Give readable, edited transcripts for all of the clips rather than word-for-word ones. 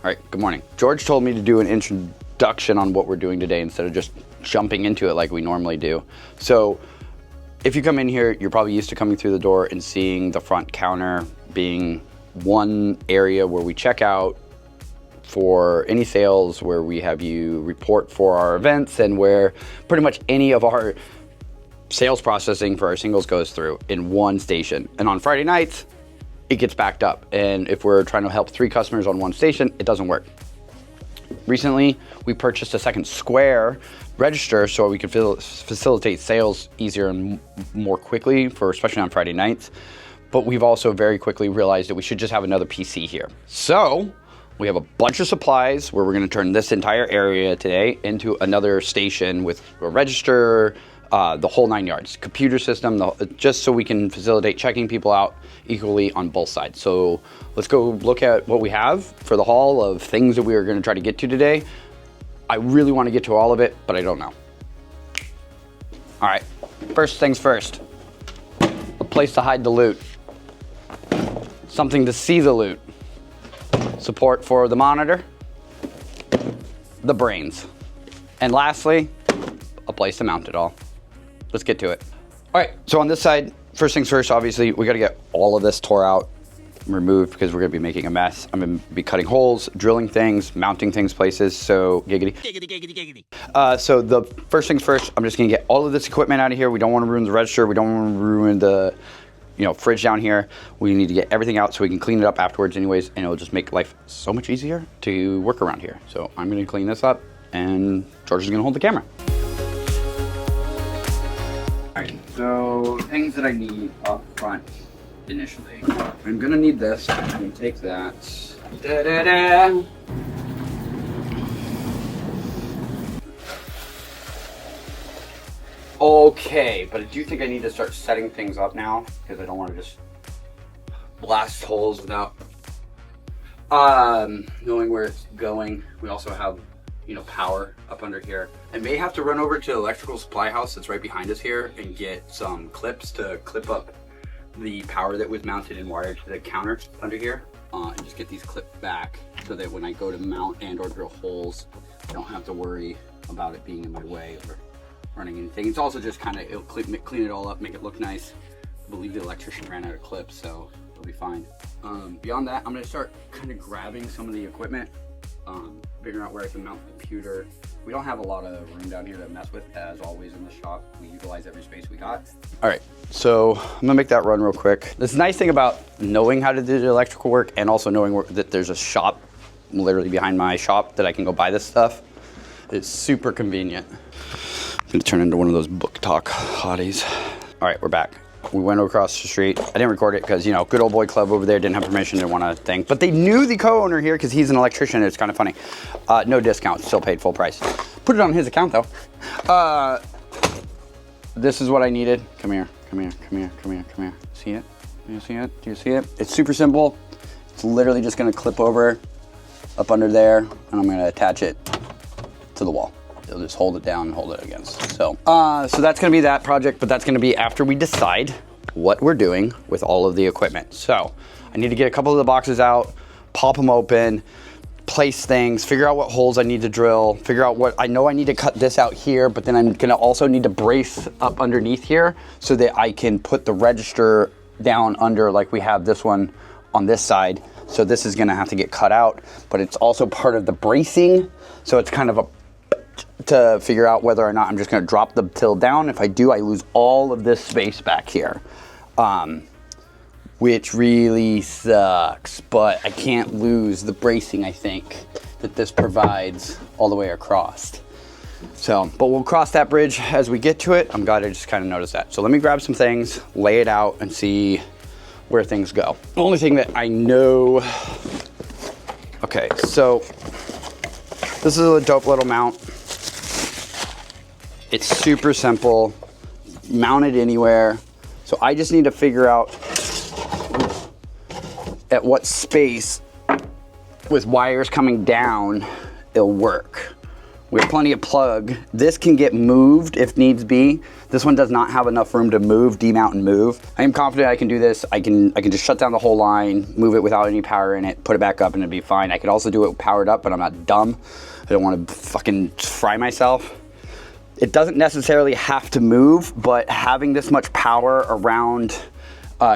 All right, good morning. George told me to do an introduction on what we're doing today instead of just jumping into it like we normally do. So if you come in here, you're probably used to coming through the door and seeing the front counter being one area where we check out for any sales, where we have you report for our events, and where pretty much any of our sales processing for our singles goes through in one station. And on Friday nights, it gets backed up. And if we're trying to help 3 customers on one station, it doesn't work. Recently, we purchased a second square register so we could facilitate sales easier and more quickly, especially on Friday nights. But we've also very quickly realized that we should just have another PC here. So we have a bunch of supplies where we're going to turn this entire area today into another station with a register, the whole 9 yards, computer system, just so we can facilitate checking people out equally on both sides. So let's go look at what we have for the haul of things that we are going to try to get to today. I really want to get to all of it, but I don't know. All right, first things first, a place to hide the loot, something to see the loot, support for the monitor, the brains, and lastly, a place to mount it all. Let's get to it. All right, so on this side, first things first, obviously, we got to get all of this tore out, removed, because we're going to be making a mess. I'm going to be cutting holes, drilling things, mounting things places, so giggity. So the first things first, I'm just going to get all of this equipment out of here. We don't want to ruin the register. We don't want to ruin the fridge down here. We need to get everything out so we can clean it up afterwards anyways, and it'll just make life so much easier to work around here. So I'm going to clean this up, and George is going to hold the camera. Alright, so things that I need up front initially. I'm gonna need this. I'm gonna take that. Da-da-da. Okay, but I do think I need to start setting things up now because I don't want to just blast holes without knowing where it's going. We also have power up under here. I may have to run over to the electrical supply house that's right behind us here and get some clips to clip up the power that was mounted and wired to the counter under here, and just get these clipped back so that when I go to mount and or drill holes, I don't have to worry about it being in my way or running anything. It's also just it'll clean it all up, make it look nice. I believe the electrician ran out of clips, so it'll be fine. Beyond that, I'm gonna start grabbing some of the equipment, figuring out where I can mount the computer. We don't have a lot of room down here to mess with, as always in the shop. We utilize every space we got. All right, so I'm gonna make that run real quick. This nice thing about knowing how to do the electrical work and also knowing that there's a shop literally behind my shop that I can go buy this stuff, it's super convenient. I'm gonna turn into one of those book talk hotties. All right, we're back. We went across the street. I didn't record it because, good old boy club over there didn't have permission, didn't want to think. But they knew the co-owner here because he's an electrician. It's kind of funny. No discount, still paid full price. Put it on his account though. This is what I needed. Come here. See it? Do you see it? Do you see it? It's super simple. It's literally just gonna clip over up under there, and I'm gonna attach it to the wall. It'll just hold it down and hold it against. So that's gonna be that project, but that's gonna be after we decide what we're doing with all of the equipment. So I need to get a couple of the boxes out, pop them open, place things, figure out what holes I need to drill, figure out what, I know I need to cut this out here, but then I'm gonna also need to brace up underneath here so that I can put the register down under, like we have this one on this side. So this is gonna have to get cut out, but it's also part of the bracing. So it's kind of to figure out whether or not I'm just gonna drop the till down. If I do, I lose all of this space back here, which really sucks, but I can't lose the bracing, I think, that this provides all the way across. So, but we'll cross that bridge as we get to it. I'm glad I just kind of noticed that. So let me grab some things, lay it out, and see where things go. The only thing that I know, okay, so this is a dope little mount. It's super simple, mount it anywhere. So I just need to figure out at what space with wires coming down it'll work. We have plenty of plug. This can get moved if needs be. This one does not have enough room to move, demount and move. I am confident I can do this. I can just shut down the whole line, move it without any power in it, put it back up and it'll be fine. I could also do it powered up, but I'm not dumb. I don't want to fucking fry myself. It doesn't necessarily have to move, but having this much power around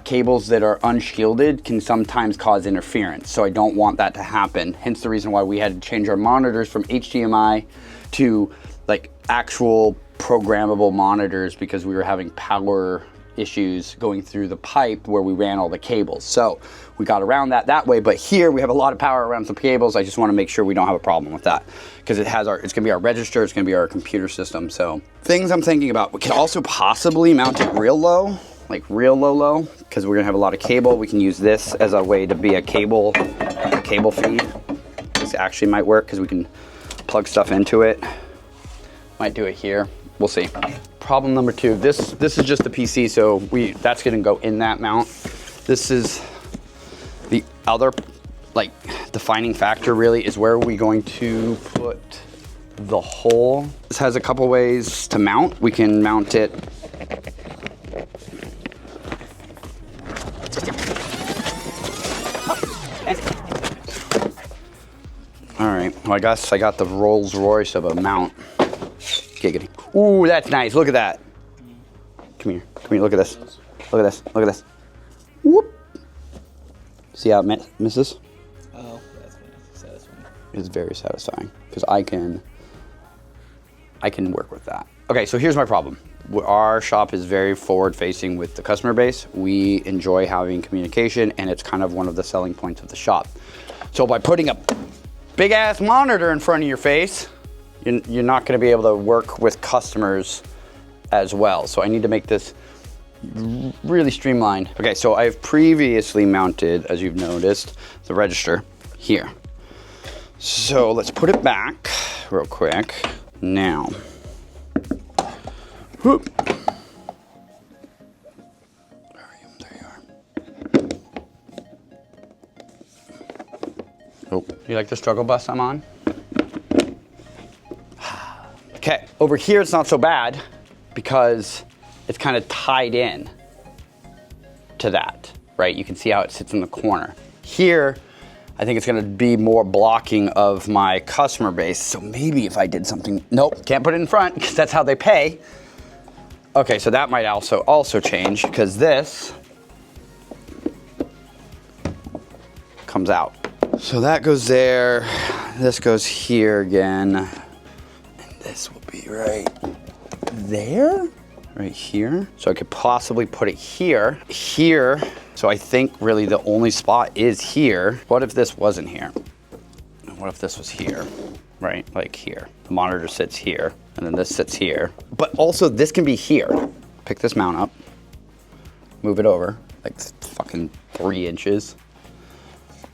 cables that are unshielded can sometimes cause interference. So I don't want that to happen. Hence the reason why we had to change our monitors from HDMI to like actual programmable monitors, because we were having power issues going through the pipe where we ran all the cables. So we got around that way, but here we have a lot of power around some cables. I just want to make sure we don't have a problem with that, because it's going to be our register, it's going to be our computer system. So things I'm thinking about, we could also possibly mount it real low, like real low, because we're gonna have a lot of cable. We can use this as a way to be a cable feed. This actually might work because we can plug stuff into it. Might do it here, we'll see. Problem number two, this is just the PC, so that's gonna go in that mount. This is the other like defining factor really, is where are we going to put the hole. This has a couple ways to mount. We can mount it well, I guess I got the Rolls Royce of a mount. Giggity. Ooh, that's nice. Look at that. Come here. Look at this. Look at this. Whoop. See how it misses? Oh, that's satisfying. It's very satisfying because I can work with that. Okay, so here's my problem. Our shop is very forward facing with the customer base. We enjoy having communication, and it's kind of one of the selling points of the shop. So by putting a big ass monitor in front of your face, you're not going to be able to work with customers as well. So I need to make this really streamlined. Okay, so I've previously mounted, as you've noticed, the register here. So let's put it back real quick. Now, whoop. There you are. Oh, you like the struggle bus I'm on? Okay, over here it's not so bad because it's kind of tied in to that, right? You can see how it sits in the corner. Here, I think it's gonna be more blocking of my customer base. So maybe if I did something, nope, can't put it in front because that's how they pay. Okay, so that might also change because this comes out. So that goes there, this goes here again, and this will be right there, right here. So I could possibly put it here. So I think really the only spot is here. What if this wasn't here? What if this was here, right? Like here. The monitor sits here, and then this sits here. But also this can be here. Pick this mount up, move it over, like fucking 3 inches.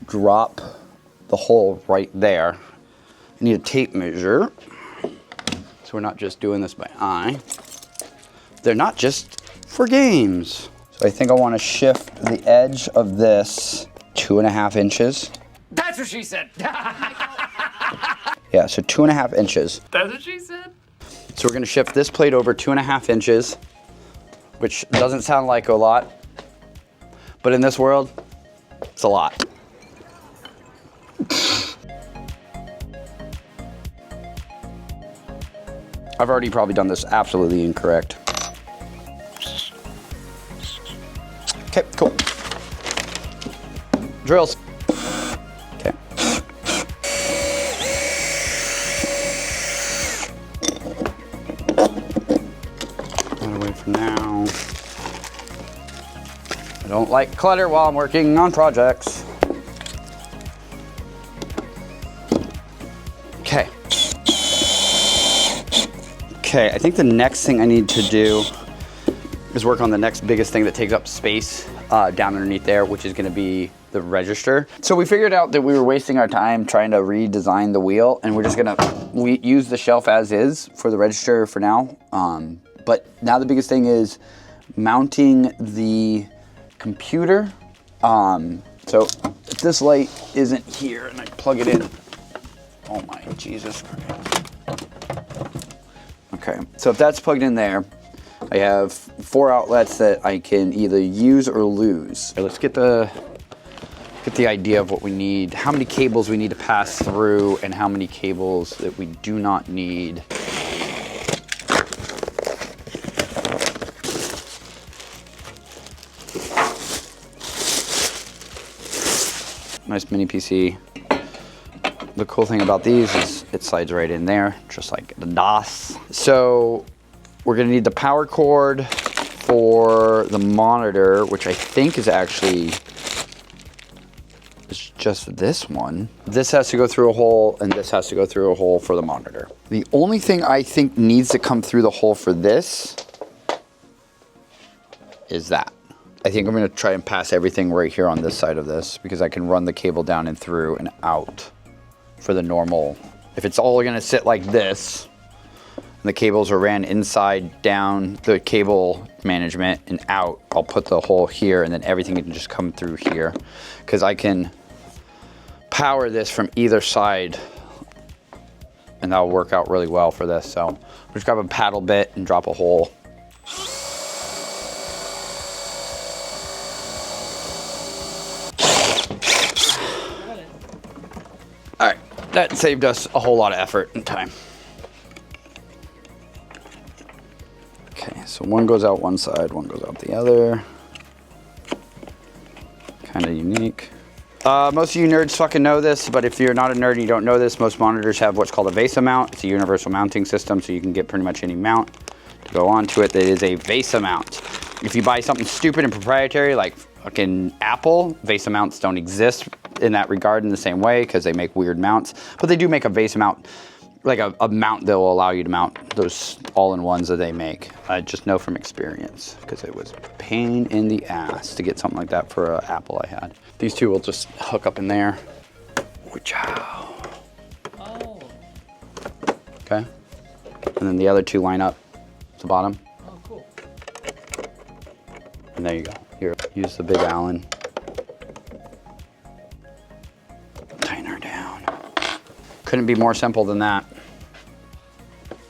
Drop the hole right there. I need a tape measure. So we're not just doing this by eye. They're not just for games. So I think I want to shift the edge of this 2.5 inches. That's what she said. Yeah, so 2.5 inches. That's what she said. So we're gonna shift this plate over 2.5 inches, which doesn't sound like a lot, but in this world, it's a lot. I've already probably done this absolutely incorrect. Okay, cool. Drills. Okay. Run away from now. I don't like clutter while I'm working on projects. Okay. Okay, I think the next thing I need to do is work on the next biggest thing that takes up space down underneath there, which is gonna be the register. So we figured out that we were wasting our time trying to redesign the wheel, and we're just gonna use the shelf as is for the register for now. But now the biggest thing is mounting the computer. So if this light isn't here and I plug it in, oh my Jesus Christ. Okay, so if that's plugged in there, I have 4 outlets that I can either use or lose. Okay, let's get the idea of what we need, how many cables we need to pass through, and how many cables that we do not need. Nice mini PC. The cool thing about these is it slides right in there, just like the DOS. So we're gonna need the power cord for the monitor, which I think is actually it's just this one. This has to go through a hole, and this has to go through a hole for the monitor. The only thing I think needs to come through the hole for this is that. I think I'm gonna try and pass everything right here on this side of this because I can run the cable down and through and out for the normal. If it's all gonna sit like this, and the cables are ran inside, down, the cable management and out, I'll put the hole here and then everything can just come through here because I can power this from either side and that'll work out really well for this. So just grab a paddle bit and drop a hole. All right, that saved us a whole lot of effort and time. Okay, so one goes out one side, one goes out the other. Kind of unique. Most of you nerds fucking know this, but if you're not a nerd and you don't know this, most monitors have what's called a VESA mount. It's a universal mounting system, so you can get pretty much any mount to go onto it that is a VESA mount. If you buy something stupid and proprietary like fucking Apple, VESA mounts don't exist in that regard in the same way because they make weird mounts, but they do make a VESA mount, like a mount that will allow you to mount those all-in-ones that they make. I just know from experience because it was a pain in the ass to get something like that for an Apple I had. These two will just hook up in there. Wow. Oh. Okay. And then the other two line up at the bottom. Oh, cool. And there you go. Here, use the big Allen. Tighten her down. Couldn't be more simple than that.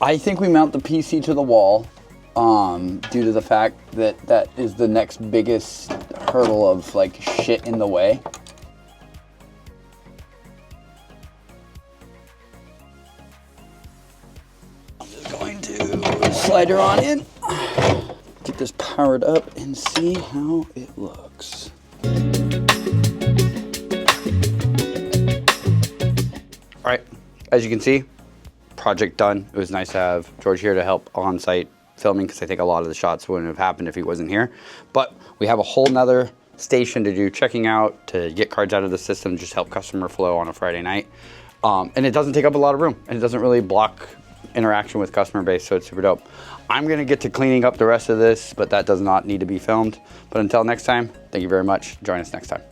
I think we mount the PC to the wall due to the fact that that is the next biggest hurdle of like shit in the way. I'm just going to slide her on in, get this powered up and see how it looks. All right, as you can see, project done. It was nice to have George here to help on-site filming because I think a lot of the shots wouldn't have happened if he wasn't here. But we have a whole nother station to do checking out, to get cards out of the system, just help customer flow on a Friday night. And it doesn't take up a lot of room and it doesn't really block interaction with customer base, so it's super dope. I'm gonna get to cleaning up the rest of this, but that does not need to be filmed. But until next time, thank you very much. Join us next time.